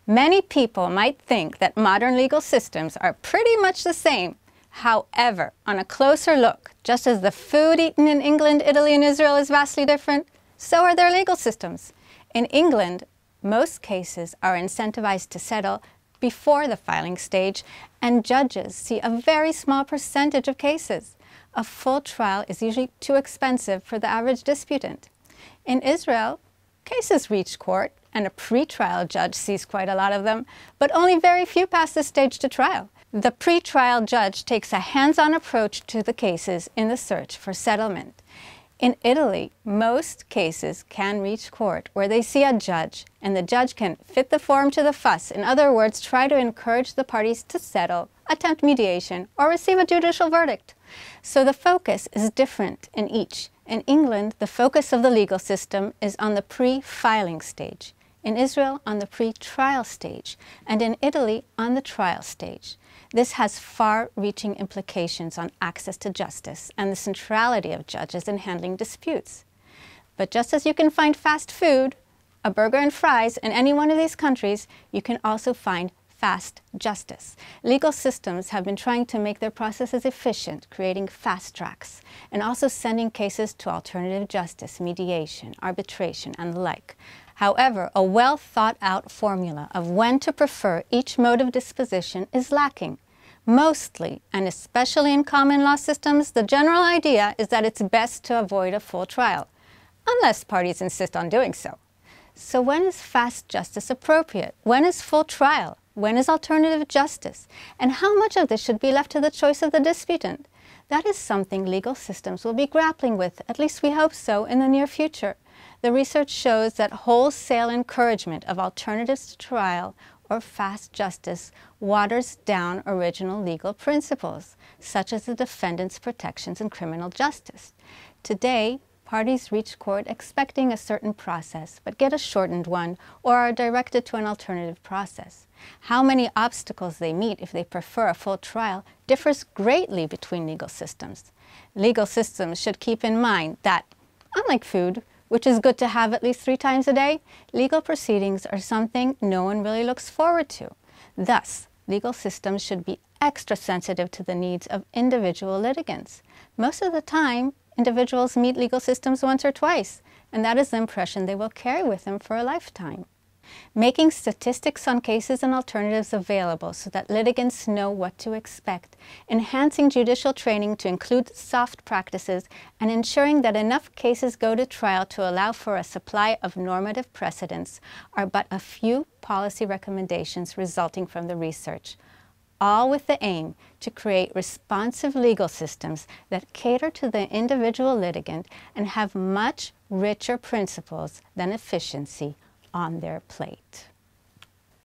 Many people might think that modern legal systems are pretty much the same. However, on a closer look, just as the food eaten in England, Italy, and Israel is vastly different, so are their legal systems. In England, most cases are incentivized to settle before the filing stage, and judges see a very small percentage of cases. A full trial is usually too expensive for the average disputant. In Israel, cases reach court, and a pre-trial judge sees quite a lot of them, but only very few pass this stage to trial. The pre-trial judge takes a hands-on approach to the cases in the search for settlement. In Italy, most cases can reach court where they see a judge, and the judge can fit the form to the fuss. In other words, try to encourage the parties to settle, attempt mediation, or receive a judicial verdict. So the focus is different in each. In England, the focus of the legal system is on the pre-filing stage. In Israel, on the pre-trial stage, and in Italy, on the trial stage. This has far-reaching implications on access to justice and the centrality of judges in handling disputes. But just as you can find fast food, a burger and fries in any one of these countries, you can also find fast justice. Legal systems have been trying to make their processes efficient, creating fast tracks, and also sending cases to alternative justice, mediation, arbitration, and the like. However, a well-thought-out formula of when to prefer each mode of disposition is lacking. Mostly, and especially in common law systems, the general idea is that it's best to avoid a full trial, unless parties insist on doing so. So when is fast justice appropriate? When is full trial? When is alternative justice? And how much of this should be left to the choice of the disputant? That is something legal systems will be grappling with, at least we hope so, in the near future. The research shows that wholesale encouragement of alternatives to trial or fast justice waters down original legal principles, such as the defendant's protections in criminal justice. Today, parties reach court expecting a certain process, but get a shortened one or are directed to an alternative process. How many obstacles they meet if they prefer a full trial differs greatly between legal systems. Legal systems should keep in mind that, unlike food, which is good to have at least 3 times a day, legal proceedings are something no one really looks forward to. Thus, legal systems should be extra sensitive to the needs of individual litigants. Most of the time, individuals meet legal systems once or twice, and that is the impression they will carry with them for a lifetime. Making statistics on cases and alternatives available so that litigants know what to expect, enhancing judicial training to include soft practices, and ensuring that enough cases go to trial to allow for a supply of normative precedents are but a few policy recommendations resulting from the research, all with the aim to create responsive legal systems that cater to the individual litigant and have much richer principles than efficiency on their plate.